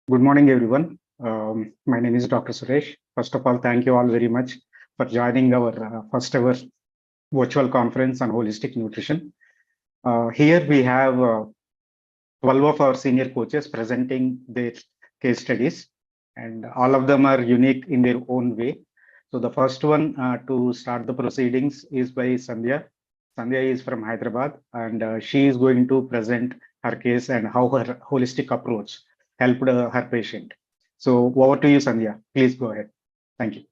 Good morning, everyone. My name is Dr. Suresh. First of all, thank you all very much for joining our first ever virtual conference on holistic nutrition. Here we have 12 of our senior coaches presenting their case studies, and all of them are unique in their own way. So the first one to start the proceedings is by Sandhya. Sandhya is from Hyderabad, and she is going to present her case and how her holistic approach helped her patient. So over to you, Sandhya. Please go ahead. Thank you.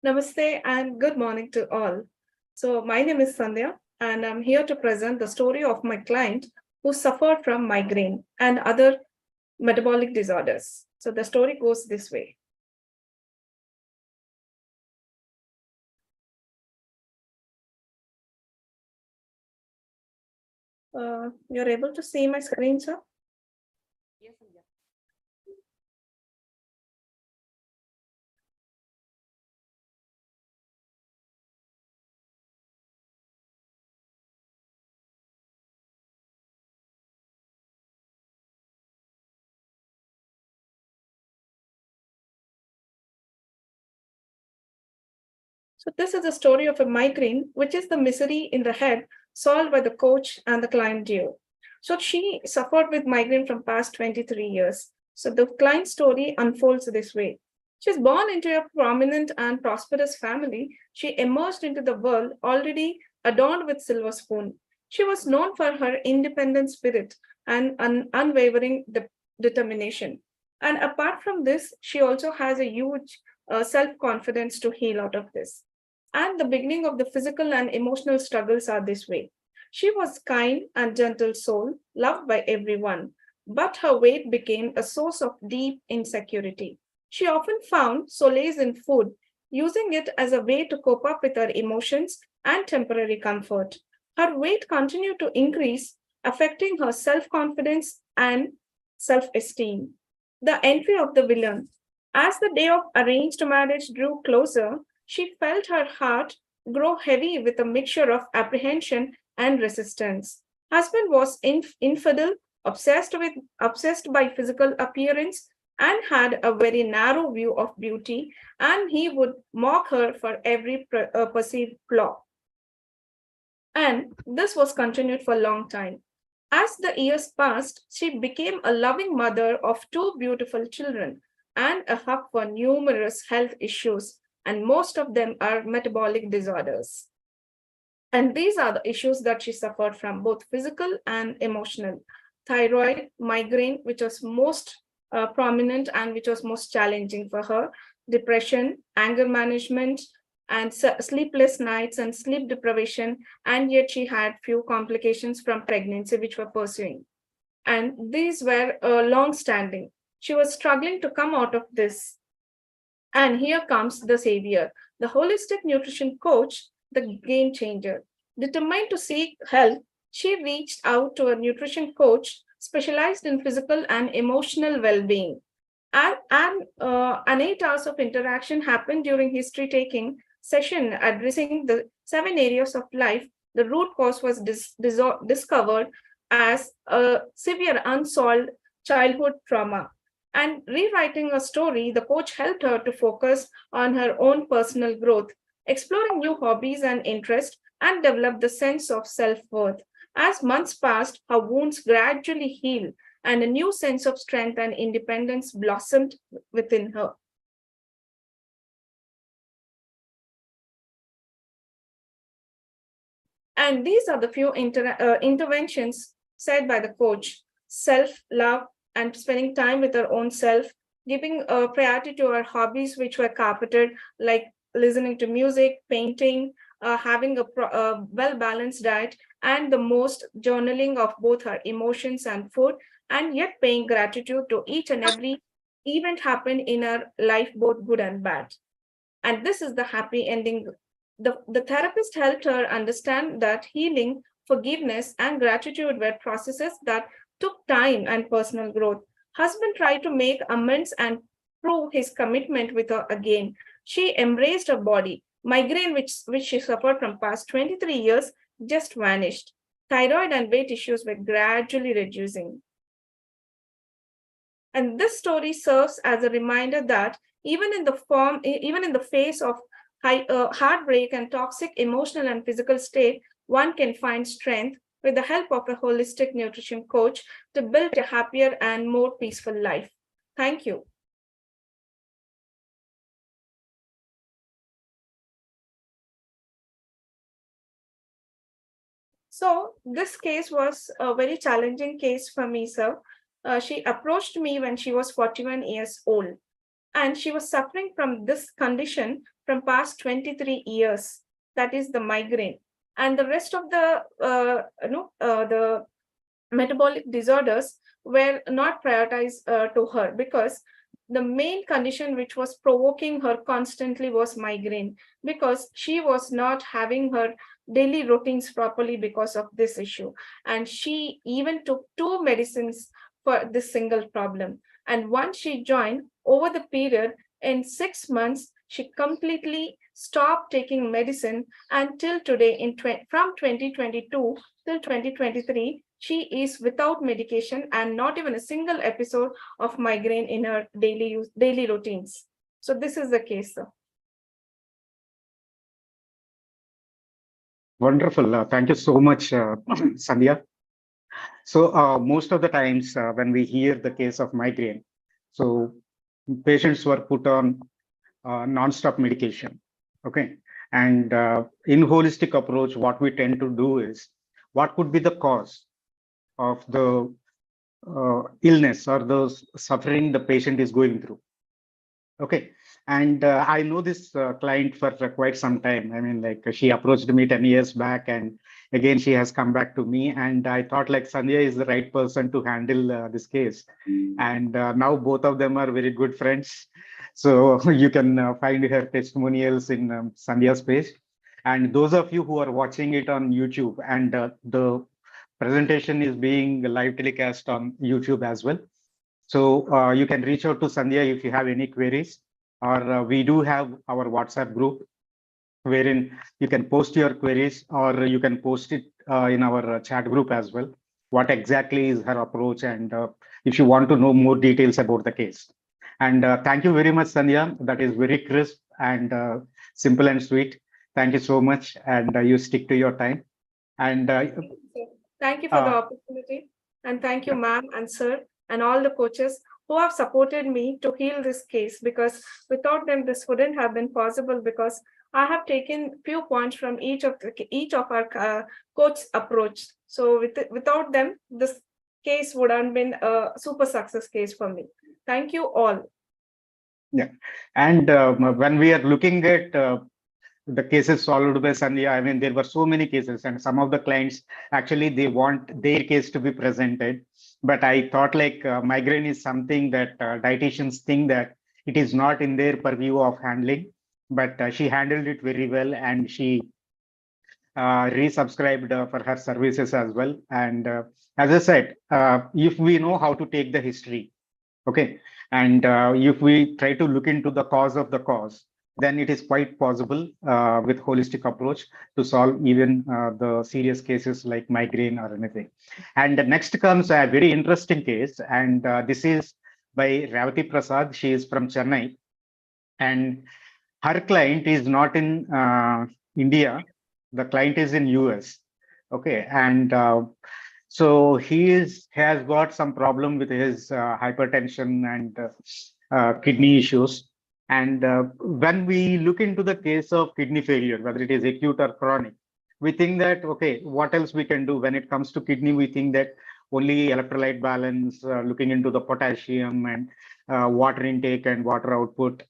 Namaste and good morning to all. So my name is Sandhya and I'm here to present the story of my client who suffered from migraine and other metabolic disorders. So the story goes this way. You're able to see my screen, sir? Yes, Sandhya. So this is the story of a migraine, which is the misery in the head solved by the coach and the client duo. So she suffered with migraine from past 23 years. So the client story unfolds this way. She's born into a prominent and prosperous family. She emerged into the world already adorned with silver spoon. She was known for her independent spirit and unwavering determination. And apart from this, she also has a huge self-confidence to heal out of this. And the beginning of the physical and emotional struggles are this way. She was kind and gentle soul, loved by everyone, but her weight became a source of deep insecurity. She often found solace in food, using it as a way to cope up with her emotions and temporary comfort. Her weight continued to increase, affecting her self-confidence and self-esteem. The entry of the villain. As the day of arranged marriage drew closer, she felt her heart grow heavy with a mixture of apprehension and resistance. Husband was infidel, obsessed by physical appearance, and had a very narrow view of beauty, and he would mock her for every perceived flaw. And this was continued for a long time. As the years passed, she became a loving mother of two beautiful children and a hub for numerous health issues, and most of them are metabolic disorders. And these are the issues that she suffered from, both physical and emotional. Thyroid, migraine, which was most prominent and which was most challenging for her, depression, anger management, and sleepless nights and sleep deprivation, and yet she had few complications from pregnancy which were pursuing. And these were long-standing. She was struggling to come out of this. And here comes the savior, the holistic nutrition coach, the game changer. Determined to seek help, she reached out to a nutrition coach specialized in physical and emotional well-being. An 8 hours of interaction happened during history-taking session addressing the 7 areas of life. The root cause was discovered as a severe unsolved childhood trauma. And rewriting a story, the coach helped her to focus on her own personal growth, exploring new hobbies and interests, and develop the sense of self-worth. As months passed, her wounds gradually healed, and a new sense of strength and independence blossomed within her. And these are the few interventions said by the coach: self-love and spending time with her own self, giving priority to her hobbies, which were carpeted, like listening to music, painting, having a well-balanced diet, and the most journaling of both her emotions and food, and yet paying gratitude to each and every event happen in her life, both good and bad. And this is the happy ending. The therapist helped her understand that healing, forgiveness, and gratitude were processes that took time and personal growth. Husband tried to make amends and prove his commitment with her again. She embraced her body. Migraine, which she suffered from past 23 years, just vanished. Thyroid and weight issues were gradually reducing. And this story serves as a reminder that even in the face of heartbreak and toxic emotional and physical state, one can find strength with the help of a holistic nutrition coach to build a happier and more peaceful life. Thank you. So this case was a very challenging case for me, sir. She approached me when she was 41 years old, and she was suffering from this condition from past 23 years. That is the migraine, and the rest of the metabolic disorders were not prioritized to her, because the main condition which was provoking her constantly was migraine, because she was not having her daily routines properly because of this issue, and she even took two medicines for this single problem. And once she joined, over the period in 6 months, she completely stopped taking medicine, and till today from 2022 till 2023, she is without medication and not even a single episode of migraine in her daily routines. So this is the case, sir. Wonderful. Thank you so much, Sandhya. So most of the times when we hear the case of migraine, so patients were put on non-stop medication. Okay. And in holistic approach, what we tend to do is, what could be the cause of the illness or the suffering the patient is going through? Okay. And I know this client for quite some time. I mean, like she approached me 10 years back, and again, she has come back to me. And I thought like Sandhya is the right person to handle this case. And now both of them are very good friends. So you can find her testimonials in Sandhya's page. And those of you who are watching it on YouTube, and the presentation is being live telecast on YouTube as well. So you can reach out to Sandhya if you have any queries, or we do have our WhatsApp group wherein you can post your queries, or you can post it in our chat group as well. What exactly is her approach, and if you want to know more details about the case. And thank you very much, Sandhya. That is very crisp and simple and sweet. Thank you so much, and you stick to your time. And thank you for the opportunity, and thank you, ma'am and sir, and all the coaches who have supported me to heal this case, because without them this wouldn't have been possible, because I have taken few points from each of our coach approach. So without them, this case would have been a super success case for me. Thank you all. Yeah, and when we are looking at the cases solved by Sandhya, I mean, there were so many cases, and some of the clients actually they want their case to be presented. But I thought like migraine is something that dietitians think that it is not in their purview of handling, but she handled it very well, and she resubscribed for her services as well. And as I said, if we know how to take the history, okay, and if we try to look into the cause of the cause, then it is quite possible with holistic approach to solve even the serious cases like migraine or anything. And next comes a very interesting case, and this is by Revathi Prasad. She is from Chennai, and her client is not in India. The client is in US. Okay, and so has got some problem with his hypertension and kidney issues. And when we look into the case of kidney failure, whether it is acute or chronic, we think that, okay, what else we can do? When it comes to kidney, we think that only electrolyte balance, looking into the potassium and water intake and water output.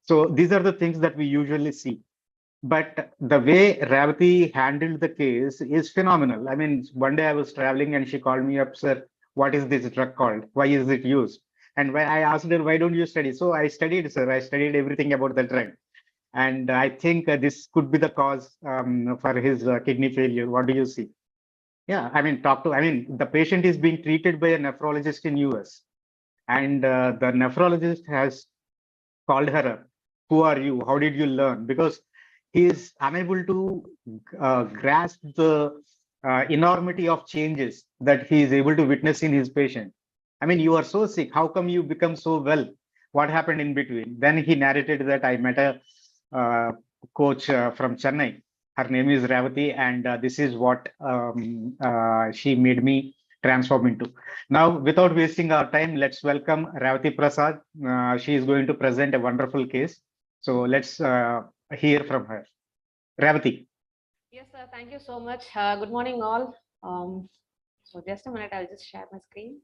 So these are the things that we usually see. But the way Revathi handled the case is phenomenal. I mean, one day I was traveling and she called me up, sir, what is this drug called? Why is it used? And when I asked her, why don't you study? So I studied, sir. I studied everything about the drug. And I think this could be the cause for his kidney failure. What do you see? Yeah, I mean, the patient is being treated by a nephrologist in US. And the nephrologist has called her up. Who are you? How did you learn? Because he is unable to grasp the enormity of changes that he is able to witness in his patient. I mean, you are so sick. How come you become so well? What happened in between? Then he narrated that I met a uh, coach from Chennai. Her name is Revathi, and this is what she made me transform into. Now, without wasting our time, let's welcome Revathi Prasad. She is going to present a wonderful case. So let's hear from her. Revathi. Yes, sir. Thank you so much. Good morning, all. So just a minute, I'll just share my screen.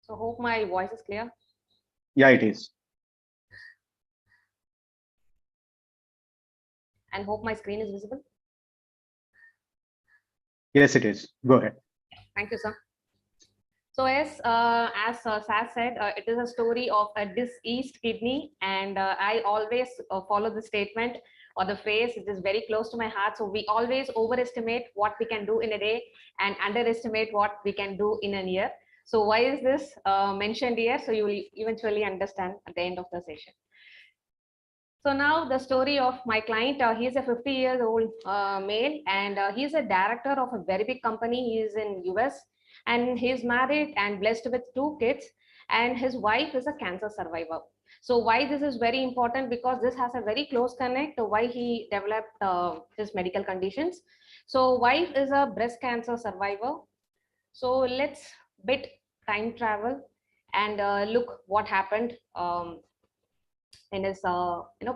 So hope my voice is clear. Yeah, it is. And hope my screen is visible. Yes, it is. Go ahead. Thank you, sir. So yes, as Sas said, it is a story of a diseased kidney, and I always follow the statement or the phrase. It is very close to my heart. So we always overestimate what we can do in a day and underestimate what we can do in a year. So why is this mentioned here? So you will eventually understand at the end of the session. So now the story of my client, he's a 50 years old male, and he's a director of a very big company. He's in US, and he's married and blessed with 2 kids, and his wife is a cancer survivor. So why this is very important? Because this has a very close connect to why he developed his medical conditions. So wife is a breast cancer survivor. So let's bit time travel and look what happened in his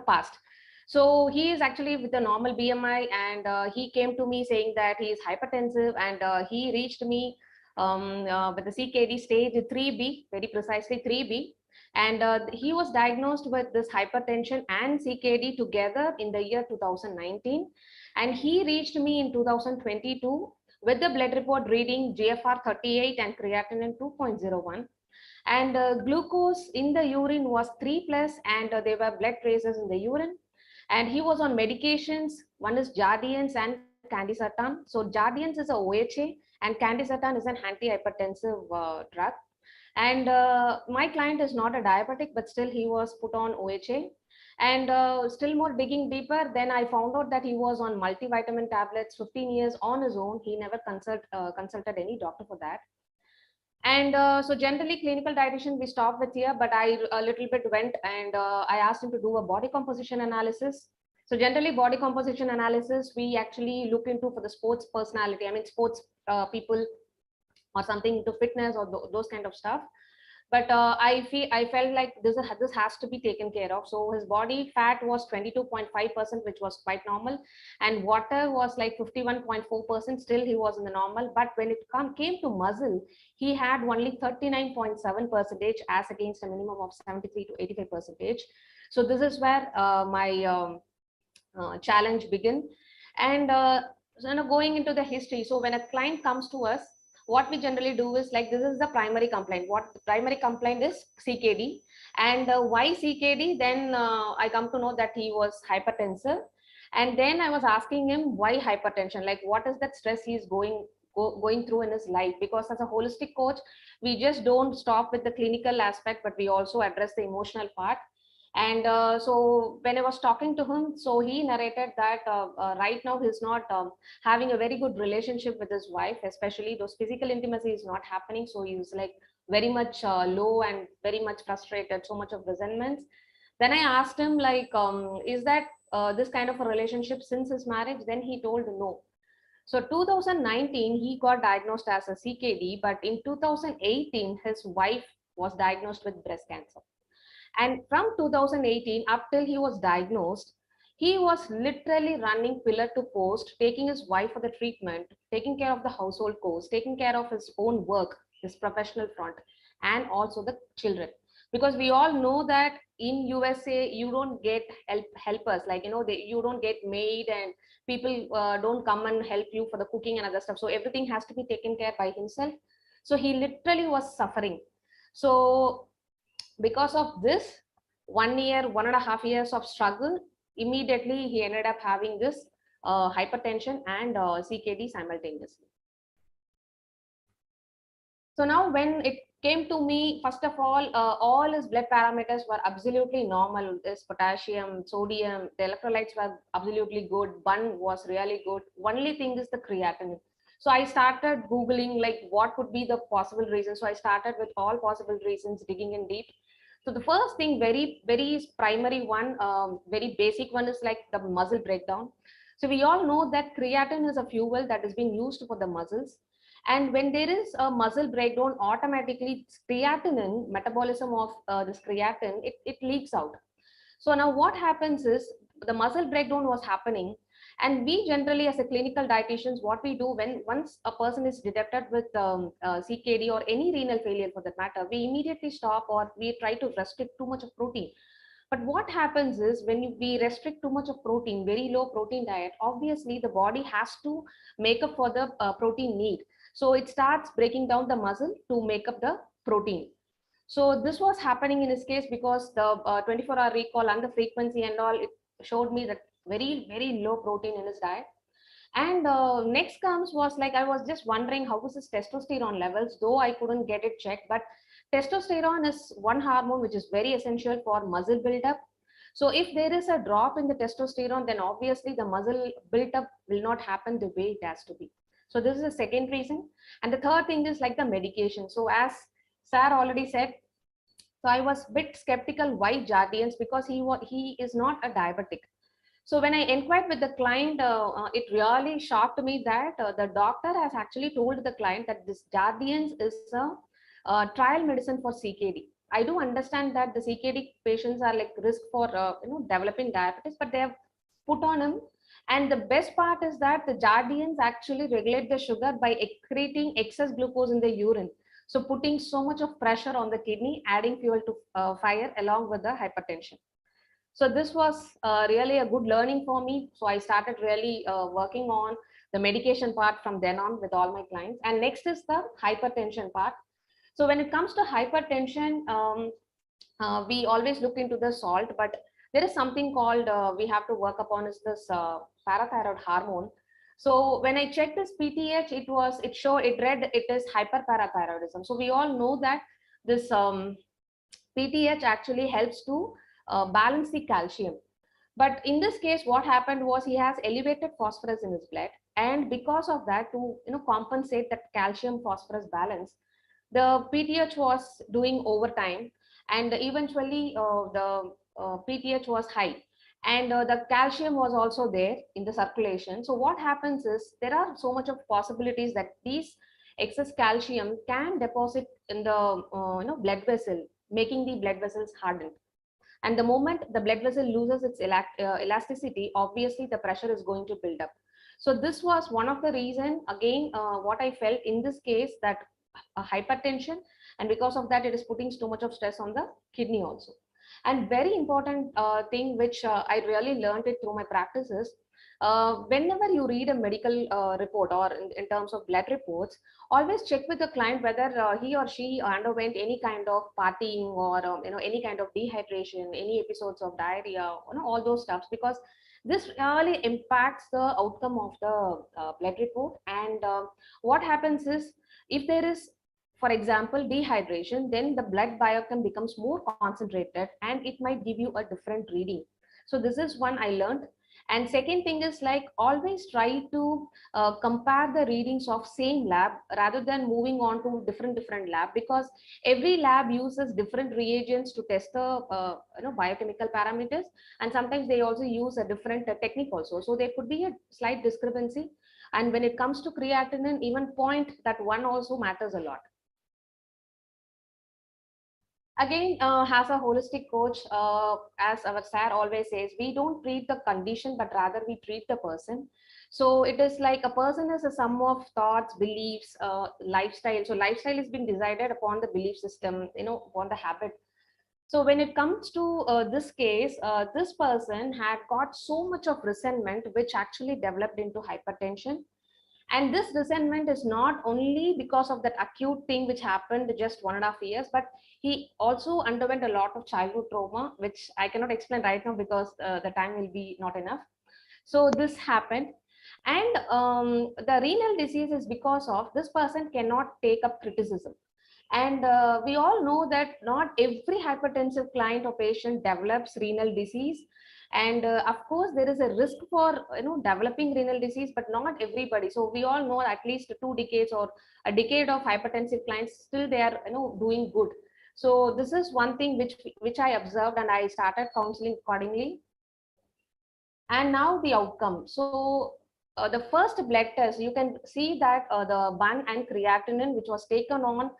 past. So he is actually with a normal BMI, and he came to me saying that he is hypertensive, and he reached me with the CKD stage 3B, very precisely 3B. And he was diagnosed with this hypertension and CKD together in the year 2019. And he reached me in 2022 with the blood report reading GFR 38 and creatinine 2.01, and glucose in the urine was 3 plus, and there were blood traces in the urine, and he was on medications. One is Jardiance and Candesartan. So Jardiance is a OHA, and Candesartan is an antihypertensive drug. And my client is not a diabetic, but still he was put on OHA. And still more digging deeper, then I found out that he was on multivitamin tablets 15 years on his own. He never consulted any doctor for that. And so generally clinical dietitian we stop with here, but I a little bit went, and I asked him to do a body composition analysis. So generally body composition analysis we actually look into for the sports personality, I mean sports people, or something into fitness or those kind of stuff. But I felt like this has to be taken care of. So his body fat was 22.5%, which was quite normal, and water was like 51.4%. Still he was in the normal, but when it came to muscle, he had only 39.7% as against a minimum of 73 to 85%. So this is where my challenge begin. And going into the history, so when a client comes to us, what we generally do is like, this is the primary complaint. What the primary complaint is CKD. And why CKD? Then I come to know that he was hypertensive. And then I was asking him why hypertension, like what is that stress he's going through in his life? Because as a holistic coach, we just don't stop with the clinical aspect, but we also address the emotional part. And so when I was talking to him, so he narrated that right now he's not having a very good relationship with his wife, especially those physical intimacy is not happening. So he's like very much low and very much frustrated, so much of resentments. Then I asked him like, is that this kind of a relationship since his marriage? Then he told no. So 2019, he got diagnosed as a CKD, but in 2018, his wife was diagnosed with breast cancer. And from 2018 up till he was diagnosed, he was literally running pillar to post, taking his wife for the treatment, taking care of the household chores, taking care of his own work, his professional front, and also the children. because we all know that in USA you don't get helpers, like you don't get maid, and people don't come and help you for the cooking and other stuff. So everything has to be taken care by himself. So he literally was suffering. So because of this 1 year, 1.5 years of struggle, immediately he ended up having this hypertension and CKD simultaneously. So now when it came to me, first of all his blood parameters were absolutely normal. His potassium, sodium, the electrolytes were absolutely good. Bun was really good. Only thing is the creatinine. So I started Googling like what could be the possible reasons. So I started with all possible reasons, digging in deep. So the first thing, very, very primary one, very basic one is like the muscle breakdown. So we all know that creatine is a fuel that is being used for the muscles. And when there is a muscle breakdown, automatically creatinine, metabolism of this creatine, it leaks out. So now what happens is the muscle breakdown was happening. And we generally, as a clinical dietitians, what we do when once a person is detected with CKD or any renal failure for that matter, we immediately stop or we try to restrict too much of protein. But what happens is when we restrict too much of protein, very low protein diet, obviously the body has to make up for the protein need. So it starts breaking down the muscle to make up the protein. So this was happening in his case because the 24-hour recall and the frequency and all, it showed me that very, very low protein in his diet. And next comes was like, I was just wondering how was his testosterone levels, though I couldn't get it checked. But testosterone is one hormone which is very essential for muscle buildup. So if there is a drop in the testosterone, then obviously the muscle buildup will not happen the way it has to be. So this is the second reason. And the third thing is like the medication. So as Sir already said, so I was a bit skeptical why Jardians, because he is not a diabetic. So when I inquired with the client, it really shocked me that the doctor has actually told the client that this Jardians is a trial medicine for CKD. I do understand that the CKD patients are like risk for developing diabetes, but they have put on him. And the best part is that the Jardians actually regulate the sugar by excreting excess glucose in the urine. So putting so much of pressure on the kidney, adding fuel to fire along with the hypertension. So this was really a good learning for me. So I started really working on the medication part from then on with all my clients. And next is the hypertension part. So when it comes to hypertension, we always look into the salt, but there is something called we have to work upon is this parathyroid hormone. So when I checked this PTH, it read it is hyperparathyroidism. So we all know that this PTH actually helps to balance the calcium. But in this case, what happened was he has elevated phosphorus in his blood, and because of that, to compensate that calcium phosphorus balance, the PTH was doing overtime, and eventually the PTH was high, and the calcium was also there in the circulation. So what happens is there are so much of possibilities that these excess calcium can deposit in the blood vessel, making the blood vessels hardened. And the moment the blood vessel loses its elasticity, obviously the pressure is going to build up. So this was one of the reason, again, what I felt in this case, that hypertension, and because of that, it is putting too much of stress on the kidney also. And very important thing which I really learned it through my practices, whenever you read a medical report or in terms of blood reports, always check with the client whether he or she underwent any kind of partying or any kind of dehydration, any episodes of diarrhea, all those stuffs, because this really impacts the outcome of the blood report. And what happens is, if there is, for example, dehydration, then the blood biochem becomes more concentrated and it might give you a different reading. So this is one I learned. And second thing is like always try to compare the readings of same lab rather than moving on to different lab, because every lab uses different reagents to test the biochemical parameters, and sometimes they also use a different technique also. So there could be a slight discrepancy. And when it comes to creatinine, even point that one also matters a lot. Again, as a holistic coach, as our sir always says, we don't treat the condition, but rather we treat the person. So it is like a person is a sum of thoughts, beliefs, lifestyle. So lifestyle is being decided upon the belief system, upon the habit. So when it comes to this case, this person had got so much of resentment, which actually developed into hypertension. And this resentment is not only because of that acute thing which happened just 1.5 years, but he also underwent a lot of childhood trauma, which I cannot explain right now because the time will be not enough. So this happened. And the renal disease is because of this person cannot take up criticism. And we all know that not every hypertensive client or patient develops renal disease. And of course, there is a risk for developing renal disease, but not everybody. So we all know at least 2 decades or a decade of hypertensive clients still they are doing good. So this is one thing which I observed, and I started counseling accordingly. And now the outcome. So the first blood test, you can see that the bun and creatinine, which was taken on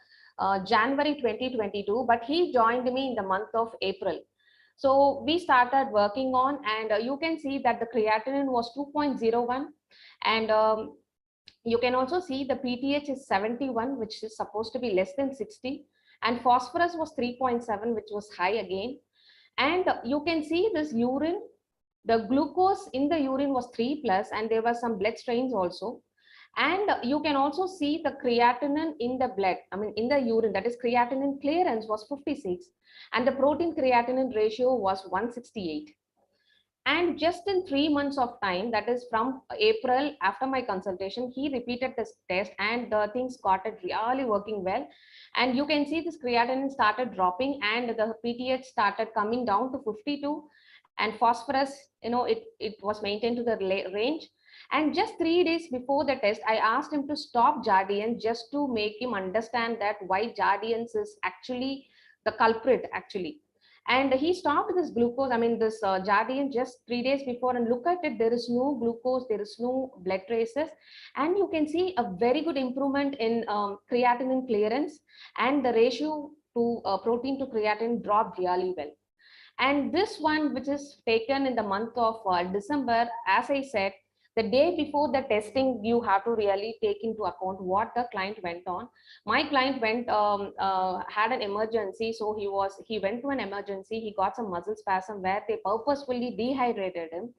January 2022, but he joined me in the month of April. So we started working on, and you can see that the creatinine was 2.01, and you can also see the PTH is 71, which is supposed to be less than 60, and phosphorus was 3.7, which was high again. And you can see this urine, the glucose in the urine was 3 plus, and there were some blood strains also. And you can also see the creatinine in the blood, I mean in the urine, that is creatinine clearance was 56, and the protein creatinine ratio was 168. And just in 3 months of time, that is from April, after my consultation, he repeated this test, and the things started really working well. And you can see this creatinine started dropping, and the PTH started coming down to 52, and phosphorus, it was maintained to the range. And just 3 days before the test, I asked him to stop Jardiance, just to make him understand that why Jardiance is actually the culprit actually. And he stopped this glucose, I mean this Jardiance, just 3 days before, and look at it, there is no glucose, there is no blood traces, and you can see a very good improvement in creatinine clearance, and the ratio to protein to creatinine dropped really well. And this one, which is taken in the month of December, as I said, the day before the testing, you have to really take into account what the client went on. My client went, had an emergency. So he went to an emergency. He got some muscle spasm where they purposefully dehydrated him.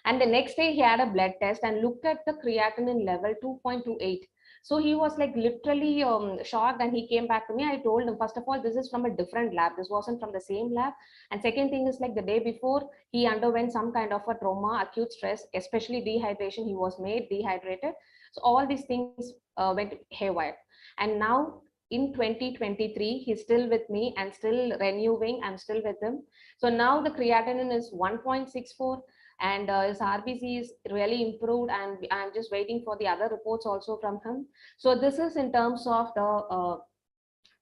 And the next day he had a blood test and looked at the creatinine level 2.28. So he was like literally shocked, and he came back to me. I told him, first of all, this is from a different lab. This wasn't from the same lab. And second thing is, like, the day before, he underwent some kind of a trauma, acute stress, especially dehydration. He was made dehydrated. So all these things went haywire. And now in 2023, he's still with me and still renewing. I'm still with him. So now the creatinine is 1.64, and his RBC is really improved, and I'm just waiting for the other reports also from him. So this is in terms of the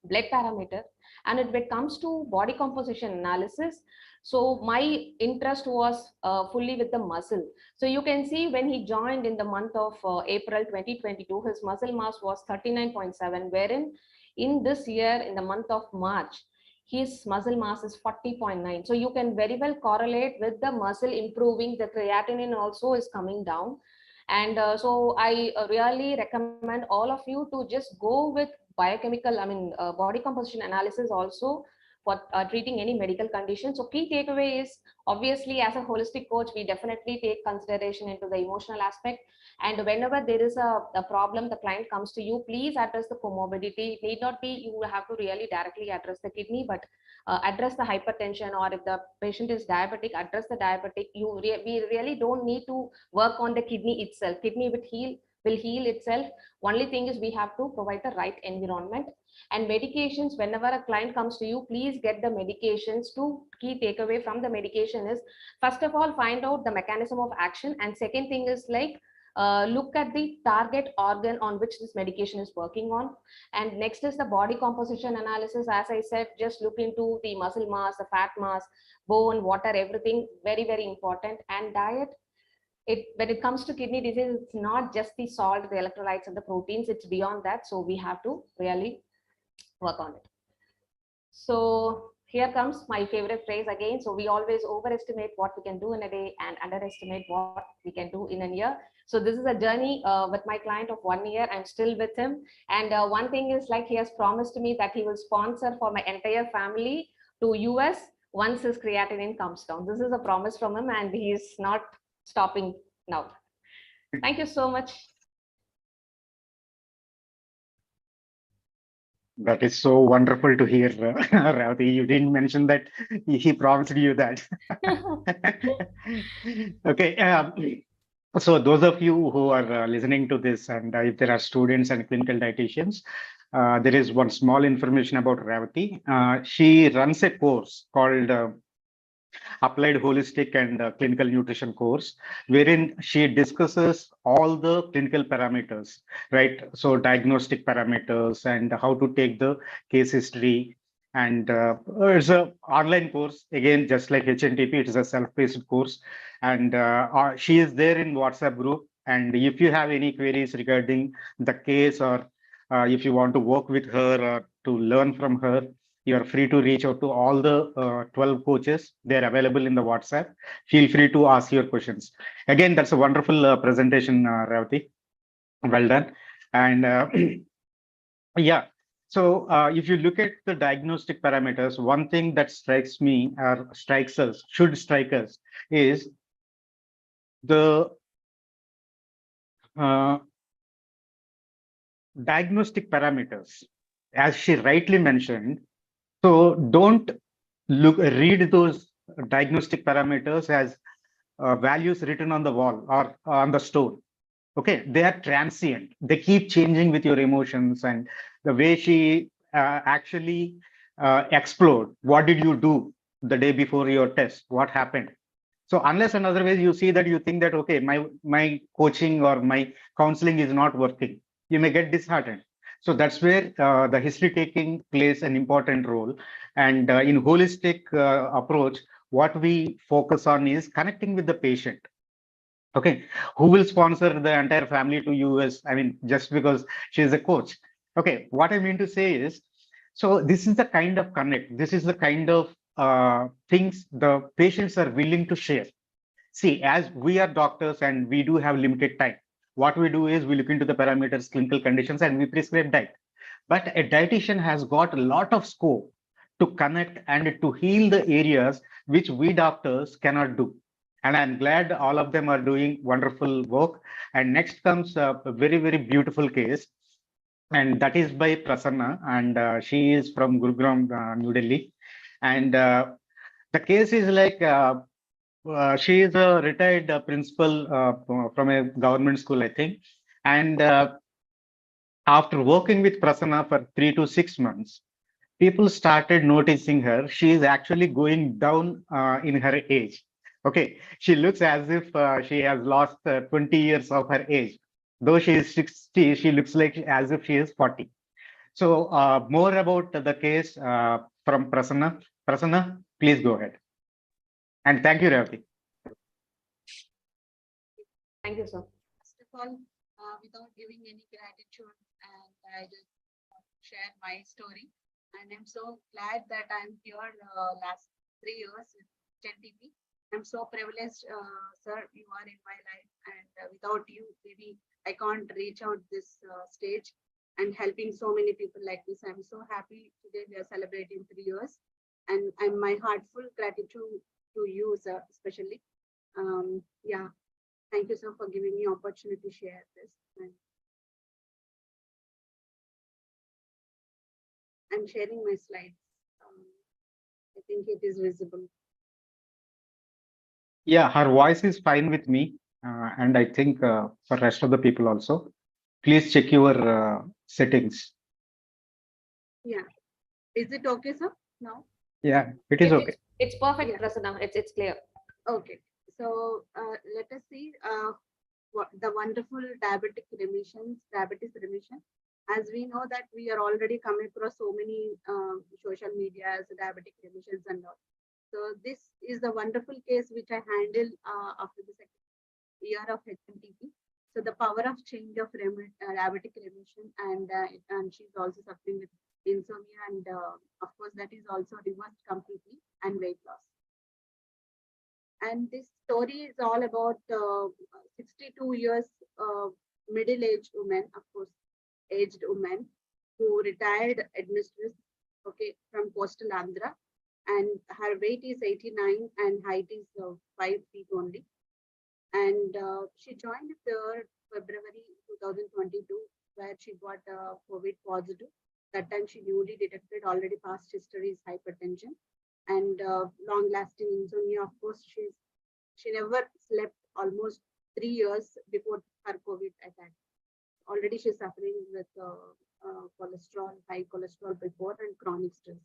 blood parameter. And if it comes to body composition analysis, so my interest was fully with the muscle. So you can see when he joined in the month of April 2022, his muscle mass was 39.7, wherein in this year, in the month of March, his muscle mass is 40.9. So you can very well correlate with the muscle improving, the creatinine also is coming down. And so I really recommend all of you to just go with biochemical, body composition analysis also for treating any medical condition. So key takeaway is, obviously, as a holistic coach, we definitely take consideration into the emotional aspect. And whenever there is a problem, the client comes to you, please address the comorbidity. It need not be you have to really directly address the kidney, but address the hypertension, or if the patient is diabetic, address the diabetic. We really don't need to work on the kidney itself. Kidney will heal itself. Only thing is, we have to provide the right environment. And medications, whenever a client comes to you, please get the medications. To key takeaway from the medication is, first of all, find out the mechanism of action, and second thing is, like, look at the target organ on which this medication is working on. And next is the body composition analysis. As I said, just look into the muscle mass, the fat mass, bone, water, everything, very, very important. And diet, when it comes to kidney disease, it's not just the salt, the electrolytes, and the proteins, it's beyond that. So we have to really work on it. So here comes my favorite phrase again. So we always overestimate what we can do in a day and underestimate what we can do in a year. So this is a journey with my client of 1 year. I'm still with him. And one thing is, like, he has promised me that he will sponsor for my entire family to US once his creatinine comes down. This is a promise from him, and he's not stopping now. Thank you so much. That is so wonderful to hear, Revathi. You didn't mention that he promised you that. Okay. So those of you who are listening to this, and if there are students and clinical dietitians, there is one small information about Revathi. She runs a course called Applied Holistic and Clinical Nutrition course, wherein she discusses all the clinical parameters, right? So diagnostic parameters and how to take the case history. And it's a online course, again, just like HNTP, it is a self-paced course. And she is there in WhatsApp group. And if you have any queries regarding the case, or if you want to work with her or to learn from her, you are free to reach out to all the 12 coaches. They're available in the WhatsApp. Feel free to ask your questions. Again, that's a wonderful presentation, Revathi. Well done. And yeah, so if you look at the diagnostic parameters, one thing that strikes me or strikes us, should strike us, is the diagnostic parameters. As she rightly mentioned, so don't read those diagnostic parameters as values written on the wall or on the stone. Okay, they are transient. They keep changing with your emotions, and the way she actually explored. What did you do the day before your test? What happened? So unless and otherwise you see that, you think that, okay, my coaching or my counseling is not working, you may get disheartened. So that's where the history taking plays an important role. And in holistic approach, what we focus on is connecting with the patient. Okay, who will sponsor the entire family to US? I mean, just because she is a coach. Okay, what I mean to say is, so this is the kind of connect. This is the kind of things the patients are willing to share. See, as we are doctors and we do have limited time, what we do is we look into the parameters, clinical conditions, and we prescribe diet. But a dietitian has got a lot of scope to connect and to heal the areas which we doctors cannot do. And I'm glad all of them are doing wonderful work. And next comes a very, very beautiful case. And that is by Prasanna. And she is from Gurugram, New Delhi. And the case is like, she is a retired principal from a government school, I think. And after working with Prasanna for 3 to 6 months, people started noticing her. She is actually going down in her age. Okay, she looks as if she has lost 20 years of her age. Though she is 60, she looks like as if she is 40. So more about the case from Prasanna. Prasanna, please go ahead. And thank you, Revathi. Thank you, sir. First of all, without giving any gratitude, and I just want to share my story. And I'm so glad that I'm here last 3 years with HNTP. I'm so privileged, sir, you are in my life, and without you, maybe I can't reach out this stage and helping so many people like this. I'm so happy today we are celebrating 3 years, and my heartful gratitude to you, sir, especially. Yeah. Thank you, sir, for giving me opportunity to share this. And I'm sharing my slides. I think it is visible. Yeah, her voice is fine with me. And I think for rest of the people also. Please check your settings. Yeah. Is it okay, sir? Now? Yeah, it is okay. It's perfect, Yeah. Prasanna. It's clear. Okay. So let us see what the wonderful diabetes remission. As we know that we are already coming across so many social medias, diabetic remissions and all. So this is the wonderful case which I handled after the second year of HMTP. So the power of change of diabetic remission, and she's also suffering with insomnia, and of course that is also reversed completely, and weight loss. And this story is all about 62 years middle-aged woman, of course, aged woman who retired administrator, okay, from coastal Andhra. and her weight is 89 and height is 5 feet only. And she joined 3rd February 2022, where she got COVID positive. That time she newly detected, already past history is hypertension and long-lasting insomnia. Of course, she never slept almost 3 years before her COVID attack. Already she's suffering with cholesterol, high cholesterol before, and chronic stress.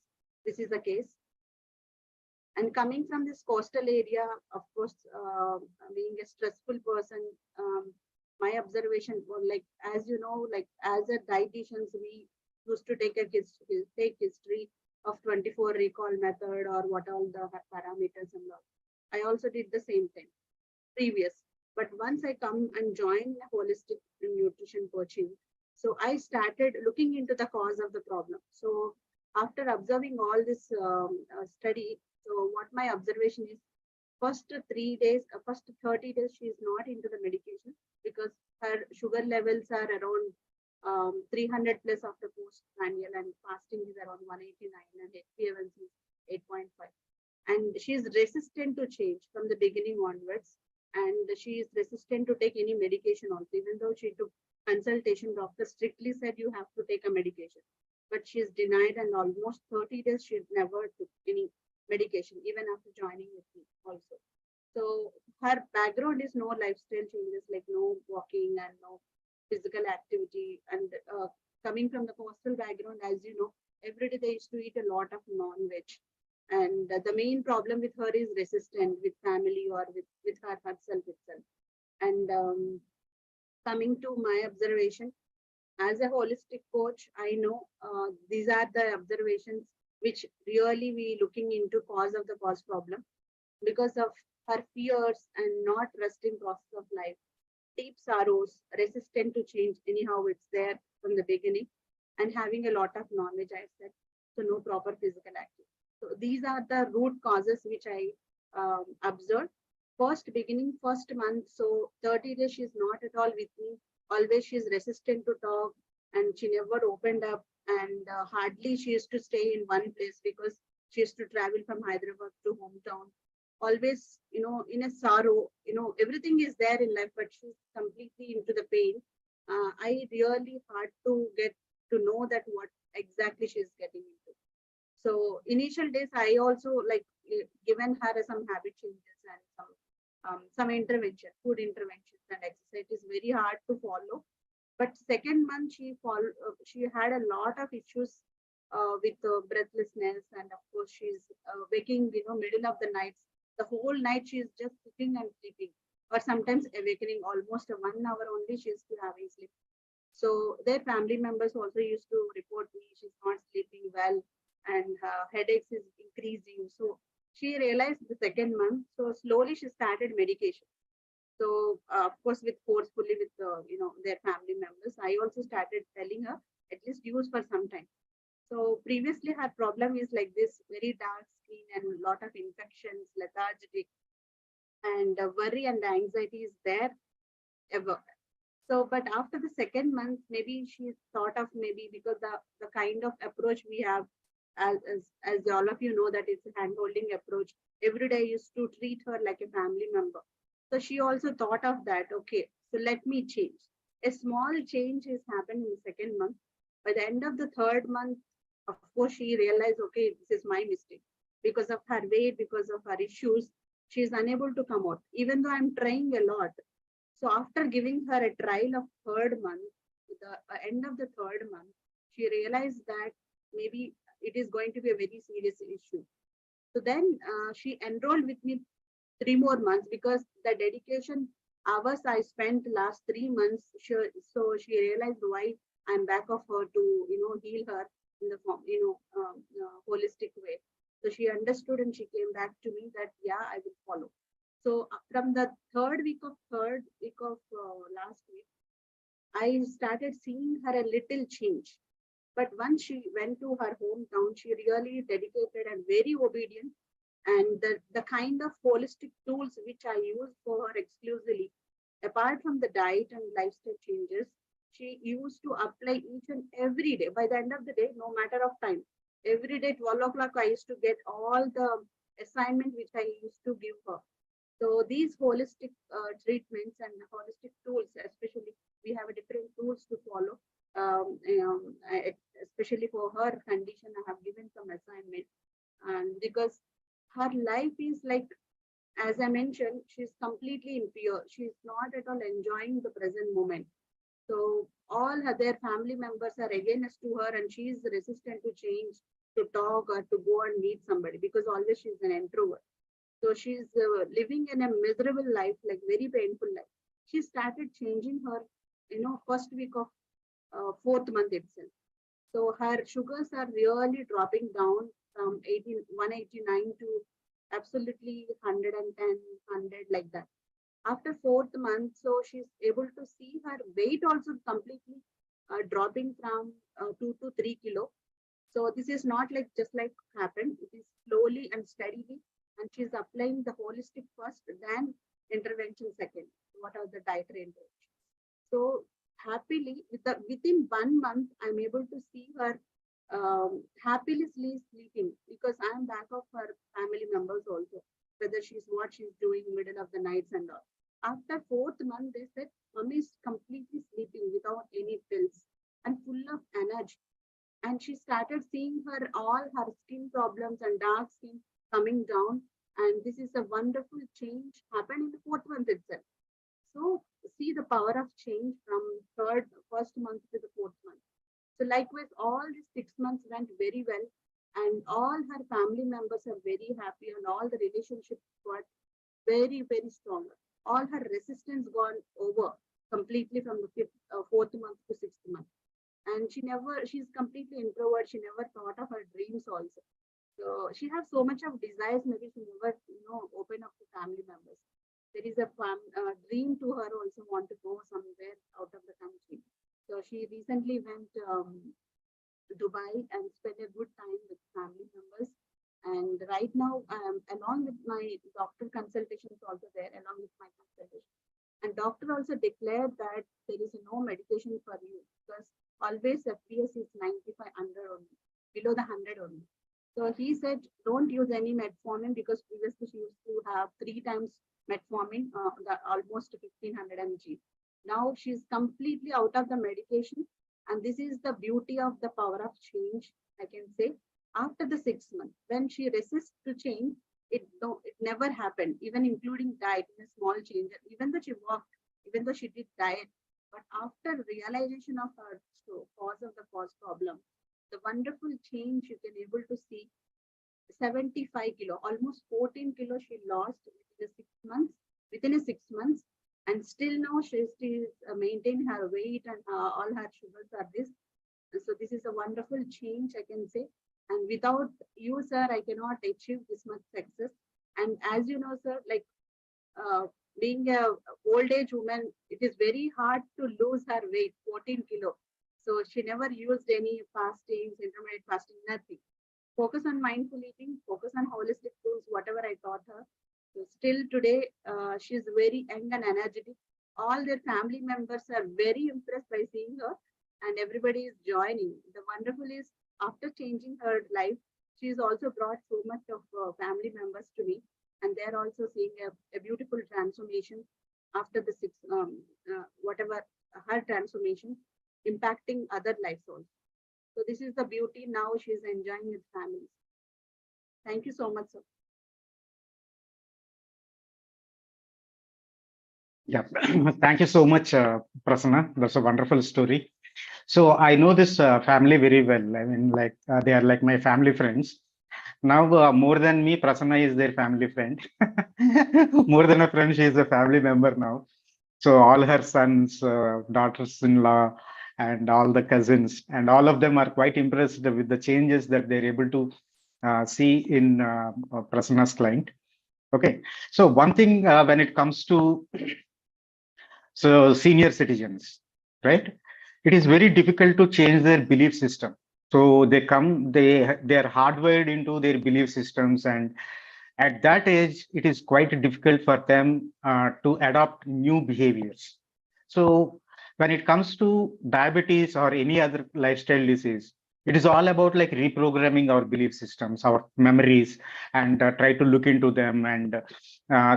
This is the case. And coming from this coastal area, of course, being a stressful person, my observation was like, as you know, like as a dietitians, we used to take history of 24 recall method or what all the parameters and all. I also did the same thing previous. But once I come and join holistic nutrition coaching, so I started looking into the cause of the problem. So after observing all this study, so what my observation is, first 3 days, first 30 days, she is not into the medication because her sugar levels are around 300 plus after postprandial, and fasting is around 189 and HbA1c is 8.5. And she is resistant to change from the beginning onwards. And she is resistant to take any medication also, even though she took consultation, doctor strictly said you have to take a medication. But she is denied, and almost 30 days she never took any medication, even after joining with me also. So her background is no lifestyle changes, like no walking and no physical activity. And coming from the coastal background, as you know, every day they used to eat a lot of non-veg. And the main problem with her is resistant with family or with her herself itself. And coming to my observation, as a holistic coach, I know these are the observations which really we looking into cause of the cause problem, because of her fears and not trusting process of life, deep sorrows, resistant to change. Anyhow, it's there from the beginning, and having a lot of knowledge, I said, so no proper physical activity. So these are the root causes which I observed. First month, so 30 days she's not at all with me. Always she's resistant to talk, and she never opened up, and hardly she used to stay in one place because she used to travel from Hyderabad to hometown. Always, in a sorrow, everything is there in life, but she's completely into the pain. I really hard to get to know that what exactly she's getting into. So initial days, I also given her some habit changes and some intervention, food interventions and exercise. It is very hard to follow. But second month, she had a lot of issues with breathlessness, and of course she's waking, middle of the night. The whole night she's just sitting and sleeping, or sometimes awakening almost 1 hour only she's still having sleep. So their family members also used to report me she's not sleeping well, and headaches is increasing. So she realized the second month. So slowly she started medication. So of course, with forcefully with their family members, I also started telling her at least use for some time. So previously her problem is like this, very dark skin and a lot of infections, lethargic, and worry and anxiety is there ever. So, but after the second month, maybe she thought of, maybe because the kind of approach we have, as all of you know, that it's a hand-holding approach. Every day I used to treat her like a family member. So she also thought of that, okay, so let me change. A small change has happened in the second month. By the end of the third month, of course, she realized, okay, this is my mistake. Because of her weight, because of her issues, she is unable to come out, even though I'm trying a lot. So after giving her a trial of third month, the end of the third month, she realized that maybe it is going to be a very serious issue. So then she enrolled with me 3 more months, because the dedication hours I spent last 3 months, so she realized why I'm back of her to, heal her in the form, holistic way. So she understood, and she came back to me that, yeah, I will follow. So from the third week of last week, I started seeing her a little change. But once she went to her hometown, she really dedicated and very obedient. And the kind of holistic tools which I use for her exclusively, apart from the diet and lifestyle changes, she used to apply each and every day. By the end of the day, no matter of time, every day 12 o'clock, I used to get all the assignment which I used to give her. So these holistic treatments and holistic tools, especially we have different tools to follow. Especially for her condition, I have given some assignment, and because her life is like, as I mentioned, she's completely impure. She's not at all enjoying the present moment. So all their family members are against to her, and she is resistant to change, to talk, or to go and meet somebody, because always she's an introvert. So she's living in a miserable life, like very painful life. She started changing her, first week of fourth month itself. So her sugars are really dropping down from 189 to absolutely 110, 100, like that. After fourth month, so she's able to see her weight also completely dropping from 2 to 3 kilo. So this is not like just like happened. It is slowly and steadily, and she's applying the holistic first, then intervention second. What are the dietary interventions? So happily, within 1 month, I'm able to see her happily sleeping, because I'm back of her family members also, whether what she's doing middle of the nights and all. After fourth month, they said, Mommy is completely sleeping without any pills and full of energy. And she started seeing all her skin problems and dark skin coming down. And this is a wonderful change happened in the fourth month itself. So see the power of change from first month to the fourth month. So likewise, all these 6 months went very well, and all her family members are very happy, and all the relationships got very, very strong. All her resistance gone over completely from the fourth month to sixth month. And she's completely introvert. She never thought of her dreams also. So she has so much of desires, maybe she never, open up to family members. There is a dream to her also, want to go somewhere out of the country. So she recently went to Dubai and spent a good time with family members. And right now, along with my doctor consultations also there, along with my consultation. And doctor also declared that there is no medication for you, because always FPS is 95 under only, below the 100 only. So he said, don't use any metformin, because previously she used to have 3 times metformin, almost 1500 mg. Now she's completely out of the medication. And this is the beauty of the power of change, I can say. After the 6 months, when she resists to change, it never happened, even including diet, in a small change. Even though she walked, even though she did diet, but after realization of her cause of the cause problem, the wonderful change you can able to see, 75 kilo, almost 14 kilo she lost within a 6 months. And still now she is maintaining her weight, and all her sugars are this. So this is a wonderful change, I can say. And without you, sir, I cannot achieve this much success. And as you know, sir, like being a old age woman, it is very hard to lose her weight, 14 kilo. So she never used any fastings, intermittent fasting, nothing. Focus on mindful eating, focus on holistic tools, whatever I taught her. So still today, she's very young and energetic. All their family members are very impressed by seeing her, and everybody is joining. The wonderful is, after changing her life, she's also brought so much of family members to me, and they're also seeing a beautiful transformation after the whatever her transformation, impacting other lives also. So this is the beauty. Now she's enjoying with families. Thank you so much, sir. Yeah, thank you so much, Prasanna. That's a wonderful story. So I know this family very well. I mean, like they are like my family friends. Now, more than me, Prasanna is their family friend. More than a friend, she is a family member now. So all her sons, daughters-in-law, and all the cousins, and all of them are quite impressed with the changes that they're able to see in Prasanna's client. Okay, so one thing when it comes to senior citizens, right? It is very difficult to change their belief system. So they are hardwired into their belief systems, and at that age, it is quite difficult for them to adopt new behaviors. So when it comes to diabetes or any other lifestyle disease, It is all about like reprogramming our belief systems, our memories, and try to look into them. And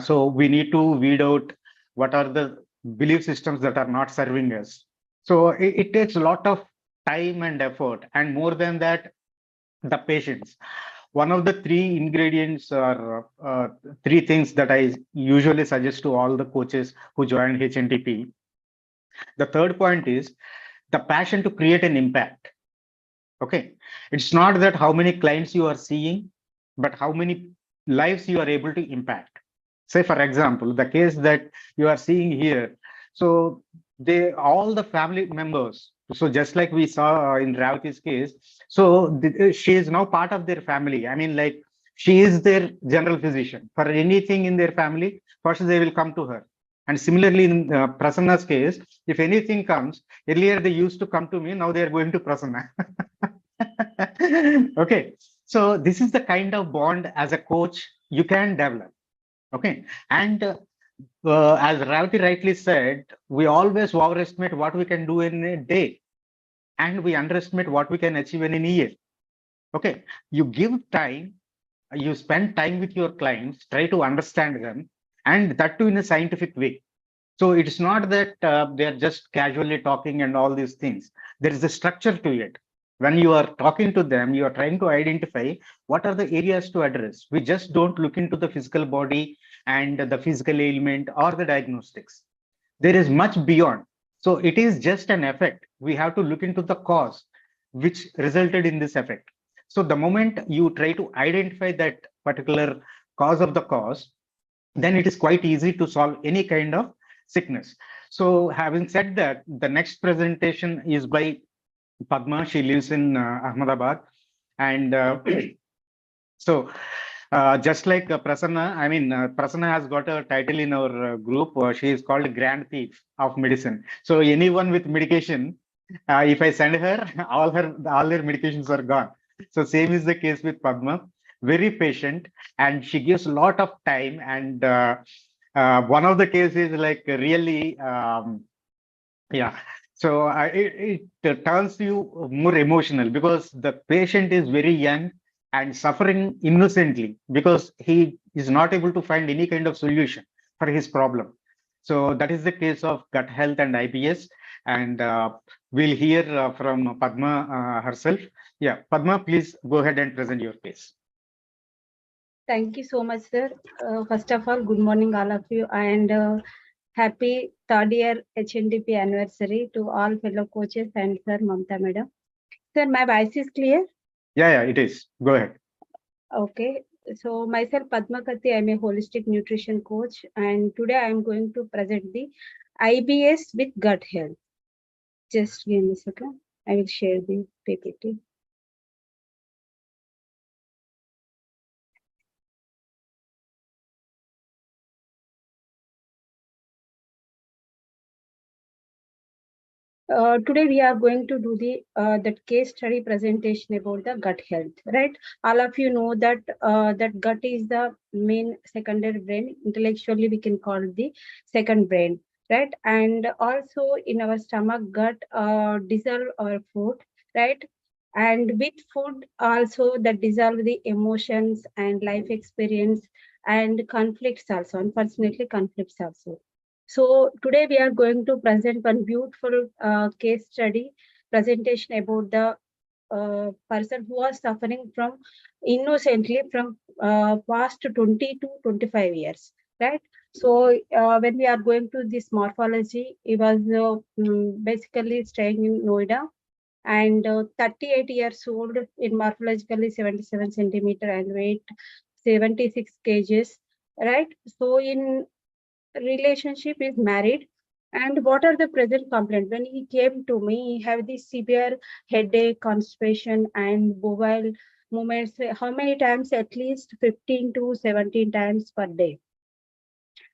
so we need to weed out what are the belief systems that are not serving us. So it takes a lot of time and effort, and more than that, the patience. One of the three ingredients or three things that I usually suggest to all the coaches who join HNTP. The third point is the passion to create an impact. Okay. It's not that how many clients you are seeing, but how many lives you are able to impact. Say, for example, the case that you are seeing here. So they all the family members. So just like we saw in Revathi's case, so she is now part of their family. I mean, like she is their general physician. For anything in their family, first they will come to her. And similarly, in Prasanna's case, if anything comes, earlier they used to come to me, now they are going to Prasanna. Okay, so this is the kind of bond as a coach you can develop. Okay, and as Revathi rightly said, we always overestimate what we can do in a day, and we underestimate what we can achieve in a year. Okay, you give time, you spend time with your clients, try to understand them, and that too in a scientific way. So it's not that they're just casually talking and all these things. There is a structure to it. When you are talking to them, you are trying to identify what are the areas to address. We just don't look into the physical body and the physical ailment or the diagnostics. There is much beyond. So it is just an effect. We have to look into the cause which resulted in this effect. So the moment you try to identify that particular cause of the cause, then it is quite easy to solve any kind of sickness. So having said that, the next presentation is by Padma. She lives in Ahmedabad. And so just like Prasanna, I mean, Prasanna has got a title in our group. She is called Grand Thief of Medicine. So anyone with medication, if I send her, all their medications are gone. So same is the case with Padma. Very patient, and she gives a lot of time. And one of the cases, like really, yeah. So it turns you more emotional because the patient is very young and suffering innocently because he is not able to find any kind of solution for his problem. So that is the case of gut health and IBS. And we'll hear from Padma herself. Yeah, Padma, please go ahead and present your case. Thank you so much, sir. First of all, good morning, all of you, and happy third year HNDP anniversary to all fellow coaches and Sir Mamta Madam. Sir, my voice is clear? Yeah, it is. Go ahead. Okay. So myself, Padma Katti, I'm a holistic nutrition coach, and today I'm going to present the IBS with gut health. Just give me a second. I will share the PPT. Today we are going to do the that case study presentation about the gut health, right? All of you know that that gut is the main secondary brain. Intellectually, we can call it the second brain, right? And also in our stomach, gut dissolve our food, right? And with food also that dissolve the emotions and life experience and conflicts also. Unfortunately, conflicts also. So today we are going to present one beautiful case study presentation about the person who was suffering from innocently from past 20 to 25 years, right? So when we are going to this morphology, he was basically staying in Noida and 38 years old, in morphologically 77 centimeter and weight 76 kgs, right? So in relationship is married. And what are the present complaints? When he came to me, he have this severe headache, constipation, and bowel movements. How many times? At least 15 to 17 times per day.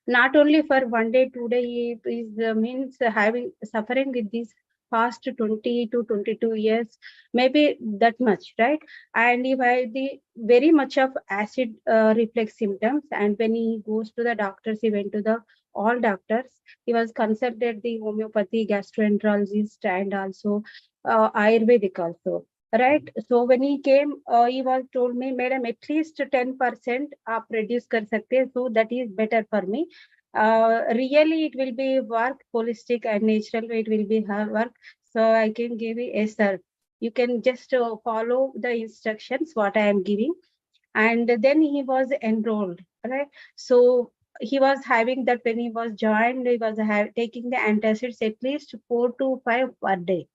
Not only for one day, 2 day, he is means having suffering with this past 20 to 22 years, maybe that much, right? And he had the very much of acid reflux symptoms. And when he goes to the doctors, he went to the all doctors. He was consulted the homeopathy, gastroenterologist, and also Ayurvedic also. right? So when he came, he was told me, madam, at least 10% आप reduce कर सकते हैं, so that is better for me. Really it will be work holistic and natural way, it will be her work, so I can give you, yes sir, you can just follow the instructions what I am giving. And then he was enrolled, right? So he was having that, when he was joined, he was taking the antacids at least 4 to 5 per day,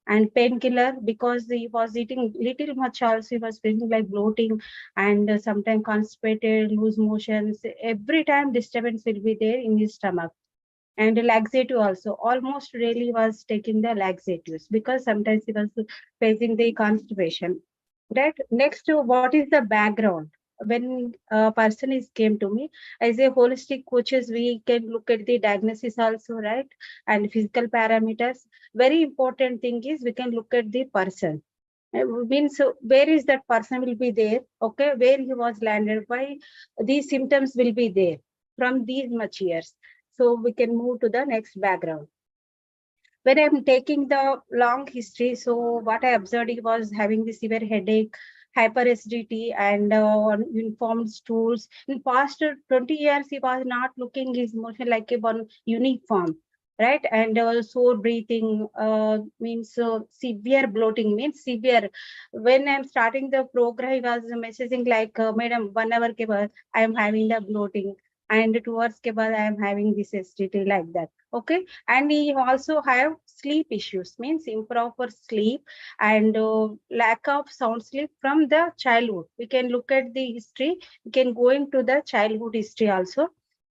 and painkiller, because he was eating little much also, he was feeling like bloating, and sometimes constipated, loose motions, every time disturbance will be there in his stomach. And laxative also, almost really was taking the laxatives, because sometimes he was facing the constipation, right? Next, what is the background? When a person is came to me as a holistic coaches, we can look at the diagnosis also, right? And physical parameters. Very important thing is we can look at the person. Means where is that person will be there, okay, where he was landed, why these symptoms will be there from these much years. So we can move to the next background. When I'm taking the long history, so what I observed, he was having the severe headache, hyperacidity, and uniform stools. In past 20 years, he was not looking his motion like a one uniform, right? And sore breathing, means severe bloating, means severe. When I'm starting the program, he was messaging like, Madam, 1 hour ke baad, I am having the bloating, and 2 hours ke baad, I am having this acidity, like that. Okay, and he also have sleep issues, means improper sleep, and lack of sound sleep from the childhood. We can look at the history, we can go into the childhood history also,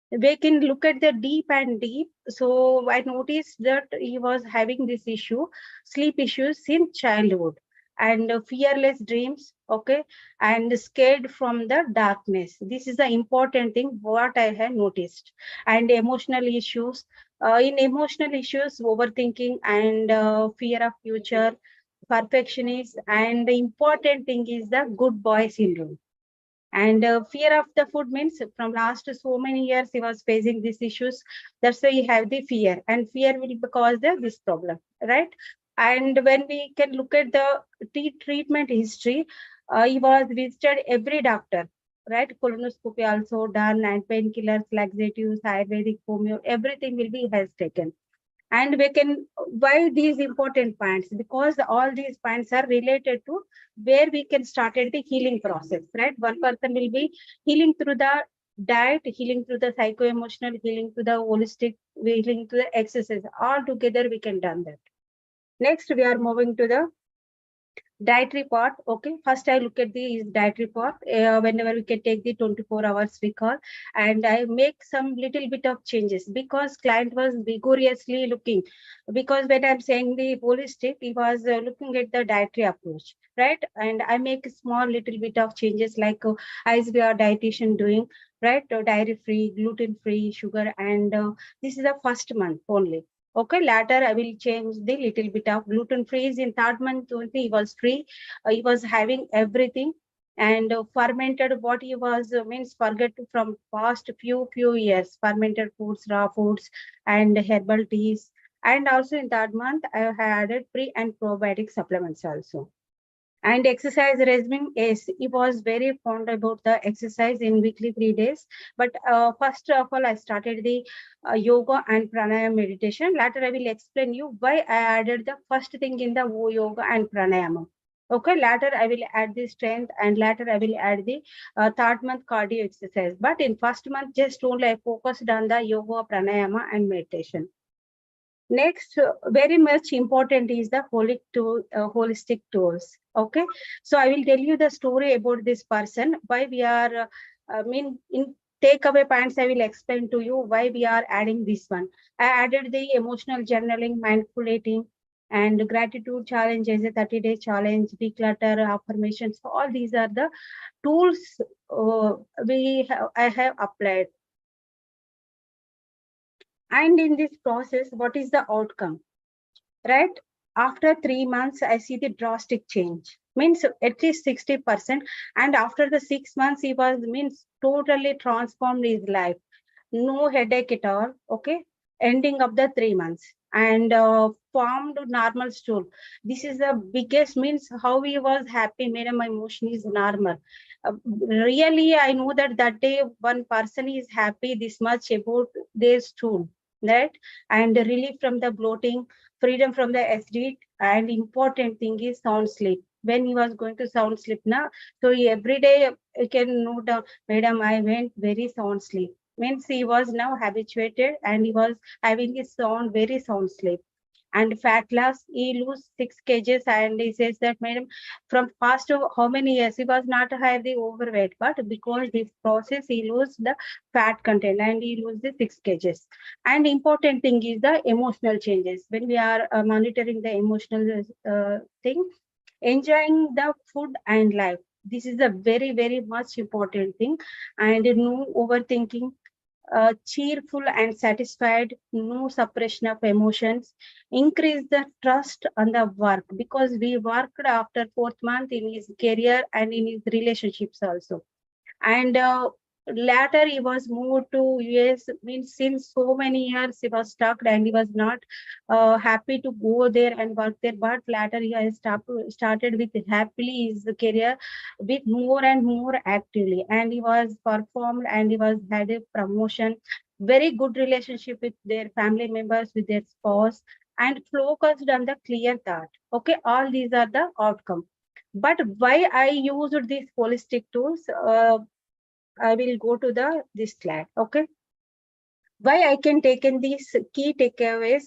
we can look at the deep and deep. So I noticed that he was having this issue, sleep issues in childhood, and fearless dreams, okay, and scared from the darkness. This is the important thing what I have noticed. And emotional issues, in emotional issues, overthinking, and fear of future, perfectionist, and the important thing is the good boy syndrome. And fear of the food, means from last so many years he was facing these issues, that's why he have the fear, and fear will cause this problem, right? And when we can look at the treatment history, he was visited every doctor, right? Colonoscopy also done, and painkillers, laxatives, ayurvedic, homeo, everything will be has taken. And we can, why these important points, because all these points are related to where we can start at the healing process, right? One person will be healing through the diet, healing through the psycho-emotional, healing through the holistic, healing through the exercise, all together we can done that. Next, we are moving to the dietary part. Okay, first I look at the dietary part, whenever we can take the 24 hours we call, and I make some little bit of changes, because client was vigorously looking, because when I'm saying the holistic, he was looking at the dietary approach, right? And I make a small little bit of changes, like as we are dietitian doing, right? Dairy free, gluten free, sugar, and this is the first month only. Okay, later I will change the little bit of gluten free. In third month only he was free. He was having everything, and fermented, what he was means forget from past few years, fermented foods, raw foods, and herbal teas. And also in third month I have added pre and probiotic supplements also. And exercise regimen, yes, he was very fond about the exercise in weekly 3 days. But first of all, I started the yoga and pranayama meditation. Later, I will explain you why I added the first thing in the yoga and pranayama. Okay, later I will add the strength, and later I will add the third month cardio exercise. But in first month, just only I focused on the yoga, pranayama, and meditation. Next, very much important is the holistic tools. Okay, so I will tell you the story about this person. Why we are, in takeaway points, I will explain to you why we are adding this one. I added the emotional journaling, mindful eating, and gratitude challenge as a 30-day challenge, declutter, affirmations. All these are the tools I have applied. And in this process, what is the outcome? Right? After 3 months, I see the drastic change, means at least 60%. And after the 6 months, he was means totally transformed his life. No headache at all. Okay. Ending of the 3 months. and formed normal stool. This is the biggest means how he was happy, madam, my emotion is normal. Really, I know that that day one person is happy this much about their stool, right? And relief from the bloating, freedom from the acid, and important thing is sound sleep. When he was going to sound sleep now, so every day you can note down, madam, I went very sound sleep. Means he was now habituated and he was having his sound, very sound sleep. And fat loss, he lose 6 kgs, and he says that, madam, from past how many years he was not have the overweight, but because this process he lose the fat content and he lose the 6 kgs. And important thing is the emotional changes. When we are monitoring the emotional thing, enjoying the food and life. This is a very, very much important thing. And no overthinking, cheerful and satisfied, no suppression of emotions, increase the trust on the work, because we worked after 4th month in his career and in his relationships also. And later he was moved to US. Means since so many years he was stuck and he was not happy to go there and work there, but later he has started with happily his career with more and more actively, and he was performed and he was had a promotion, very good relationship with their family members, with their spouse, and focused on the clear thought. Okay, all these are the outcome. But why I used these holistic tools, I will go to the this slide. Okay. Why I can take in these key takeaways,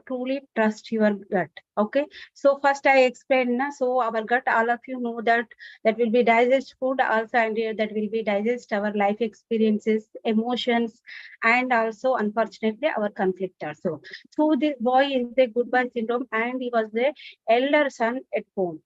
truly trust your gut. Okay. So first I explained, so our gut, all of you know that that will be digest food also, and that will be digest our life experiences, emotions, and also unfortunately our conflict also. So this boy is the goodbye syndrome, and he was the elder son at home.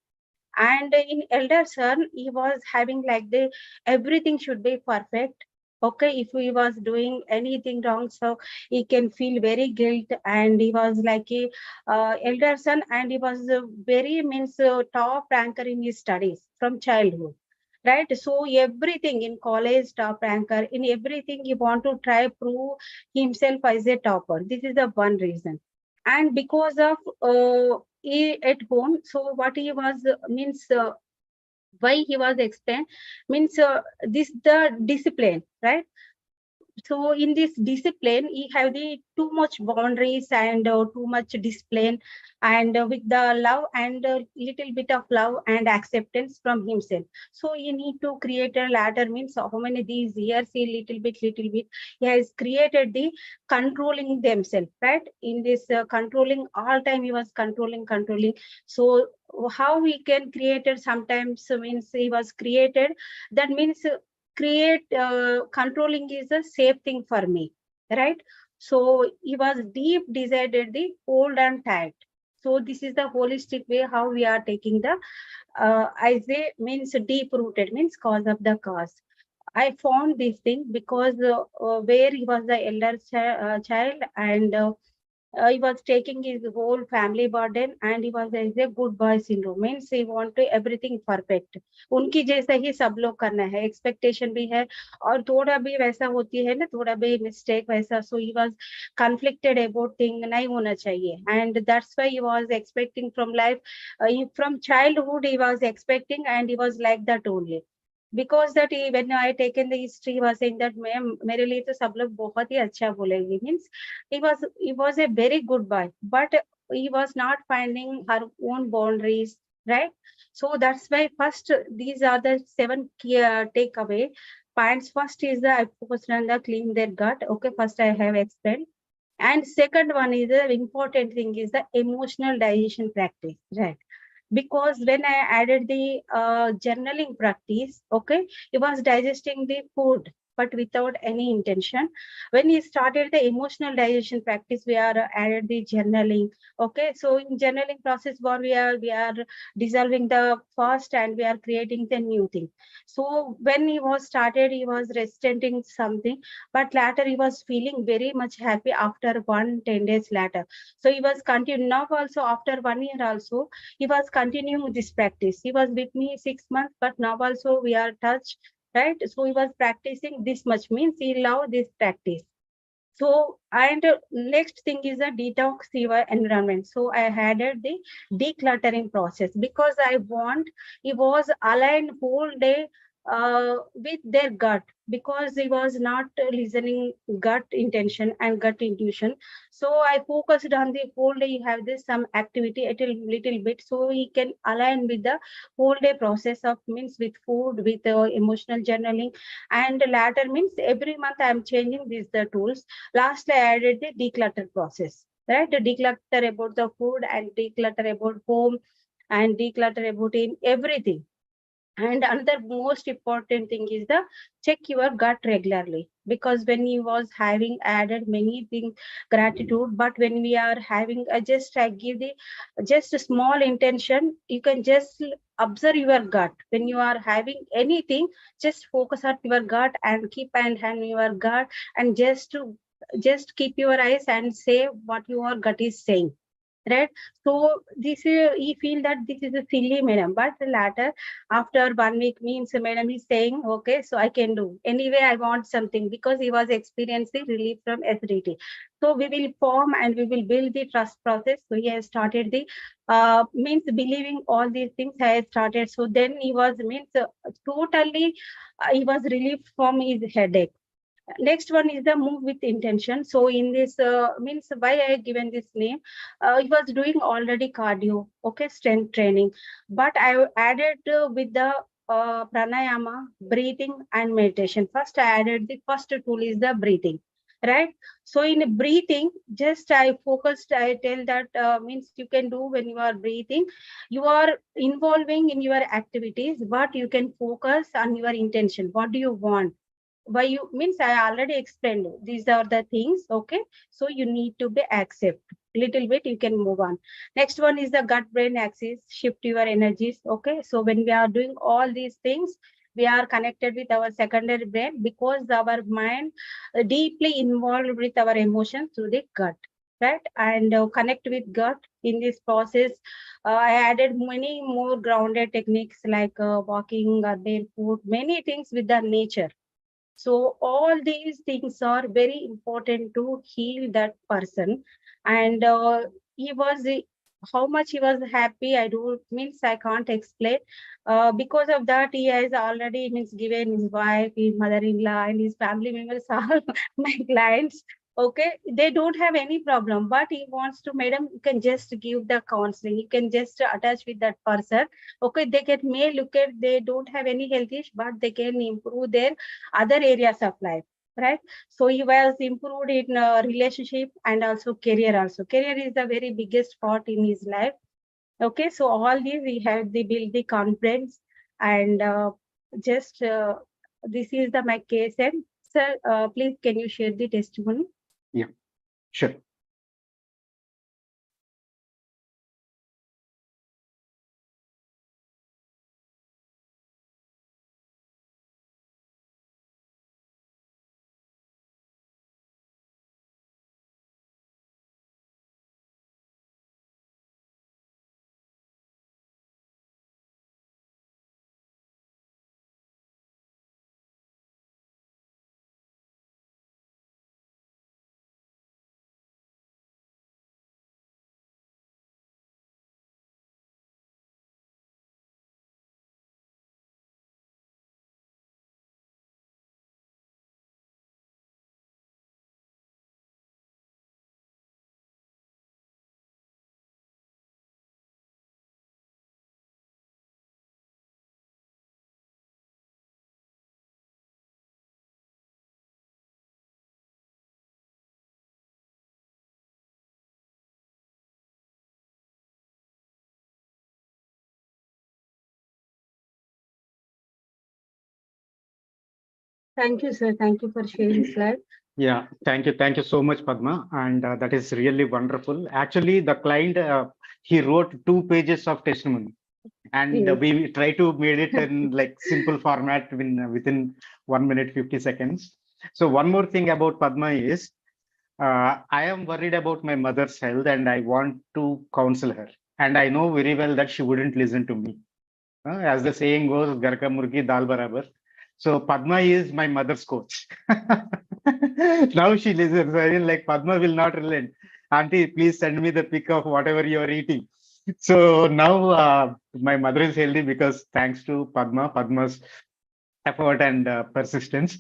And in elder son, he was having like the everything should be perfect. Okay, if he was doing anything wrong, so he can feel very guilt. And he was like a elder son, and he was very means top ranker in his studies from childhood. Right, so everything in college top ranker, in everything he want to try prove himself as a topper. This is the one reason. And because of he at home, so what he was means why he was explained means this the discipline, right? So in this discipline he have the too much boundaries and too much discipline, and with the love and little bit of love and acceptance from himself. So you need to create a ladder, means how many these years he little bit he has created the controlling themselves, right? In this controlling, all time he was controlling. So how we can create it sometimes means he was created, that means create controlling is a safe thing for me, right? So he was deep decided the hold and tight. So this is the holistic way how we are taking the I say means deep rooted, means cause of the cause. I found this thing because where he was the elder child, and he was taking his whole family burden, and he was as a good boy syndrome, means he want to everything perfect, उनकी जैसा ही सब लोग करना है, expectation भी है, और थोड़ा भी वैसा होती है ना, थोड़ा भी मिस्टेक वैसा. So he was conflicted about thing, नहीं होना चाहिए, and that's why he was expecting from life, from childhood he was expecting, and he was like that only. Because that he, when I taken the history, he was saying that ma'am मेरे लिए तो सब लोग बहुत ही अच्छा बोलेंगे, means he was a very good boy, but he was not finding her own boundaries, right? So that's why first these are the 7 key takeaway points. First is the I focused on the clean their gut. Okay, first I have explained. And second one is the important thing is the emotional digestion practice, right? Because when I added the journaling practice, okay, he was digesting the food but without any intention. When he started the emotional digestion practice, we are added the journaling. Okay, so in journaling process, what we are dissolving the past and we are creating the new thing. So when he was started, he was resenting something, but later he was feeling very much happy after 10 days later. So he was continuing now also after 1 year also he was continuing this practice. He was with me 6 months, but now also we are touched, right? So he was practicing this much, means he loved this practice. So, and next thing is a detox your environment. So I added the decluttering process because I want it was aligned whole day with their gut, because he was not listening gut intention and gut intuition. So I focused on the whole day. You have this some activity a little bit, so he can align with the whole day process of means with food, with emotional journaling, and latter means every month I am changing these the tools. Lastly, I added the declutter process, right? The declutter about the food and declutter about home and declutter about in everything. And another most important thing is the check your gut regularly, because when you was having added many things gratitude, but when we are having a just I give the just a small intention, you can just observe your gut. When you are having anything, just focus on your gut and keep and hand your gut, and just keep your eyes and say what your gut is saying, right? So this is he feel that this is a silly madam, but the latter after 1 week means madam is saying okay, so I can do anyway, I want something, because he was experiencing relief from acidity. So we will form and we will build the trust process. So he has started the means believing all these things has started. So then he was means totally he was relieved from his headache. Next one is the move with intention. So in this means why I given this name, he was doing already cardio, okay, strength training, but I added with the pranayama, breathing and meditation. First I added the first tool is the breathing, right? So in breathing, just I focused, I tell that means you can do when you are breathing, you are involving in your activities, but you can focus on your intention. What do you want? Why you means I already explained these are the things, okay? So you need to be accept little bit, you can move on. Next one is the gut brain axis, shift your energies, okay? So when we are doing all these things, we are connected with our secondary brain, because our mind deeply involved with our emotions through the gut, right? And connect with gut. In this process, I added many more grounded techniques like walking or barefoot, many things with the nature. So all these things are very important to heal that person. And he was how much he was happy. I don't means I can't explain. Because of that, he has already means given his wife, his mother-in-law, and his family members are my clients. Okay, they don't have any problem, but he wants to, madam, you can just give the counseling. You can just attach with that person. Okay, they get may look at they don't have any health issue, but they can improve their other areas of life, right? So he was improved in relationship and also career. Also career is the very biggest part in his life. Okay, so all these we have the build the confidence. And just this is the my case. And sir, please can you share the testimony? Yeah, sure. Thank you, sir. Thank you for sharing slide. Yeah, thank you. Thank you so much, Padma. And that is really wonderful. Actually, the client, he wrote 2 pages of testimony, and Yes. we try to made it in like simple format within 1 minute, 50 seconds. So one more thing about Padma is, I am worried about my mother's health and I want to counsel her. And I know very well that she wouldn't listen to me. As the saying goes, "Gar ka murgi dal barabar." So Padma is my mother's coach. Now she listens. I mean, like Padma will not relent. Auntie, please send me the pic of whatever you are eating. So now my mother is healthy because thanks to Padma's effort and persistence.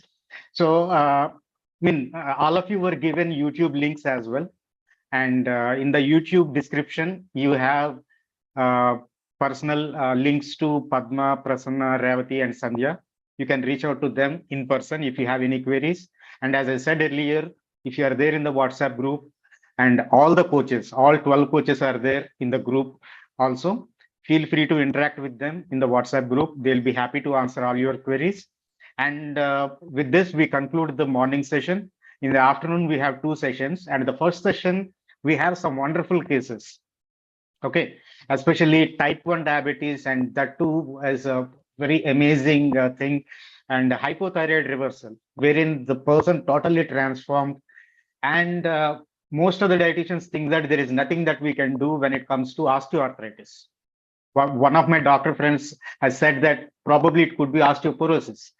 So, all of you were given YouTube links as well. And in the YouTube description, you have uh, personal links to Padma, Prasanna, Revathi, and Sandhya. You can reach out to them in person if you have any queries. And as I said earlier, if you are there in the WhatsApp group, and all the coaches, all 12 coaches are there in the group also, feel free to interact with them in the WhatsApp group. They'll be happy to answer all your queries. And with this, we conclude the morning session. In the afternoon, we have 2 sessions. And the first session, we have some wonderful cases. Okay, especially type 1 diabetes, and that too is a very amazing thing, and hypothyroid reversal, wherein the person totally transformed. And most of the dietitians think that there is nothing that we can do when it comes to osteoarthritis. One of my doctor friends has said that probably it could be osteoporosis.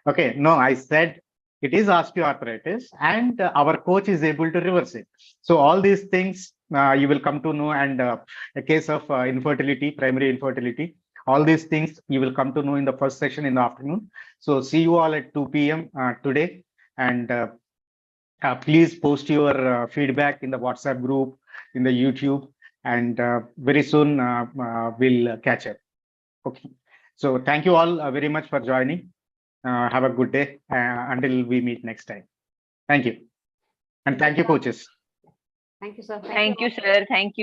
Okay, no, I said it is osteoarthritis, and our coach is able to reverse it. So all these things you will come to know, and a case of infertility, primary infertility, all these things you will come to know in the first session in the afternoon. So see you all at 2 p.m. Today, and please post your feedback in the WhatsApp group, in the YouTube, and very soon we'll catch up. Okay. So thank you all very much for joining. Have a good day until we meet next time. Thank you. And thank you, coaches. Thank you, sir. Thank you, sir. Thank you.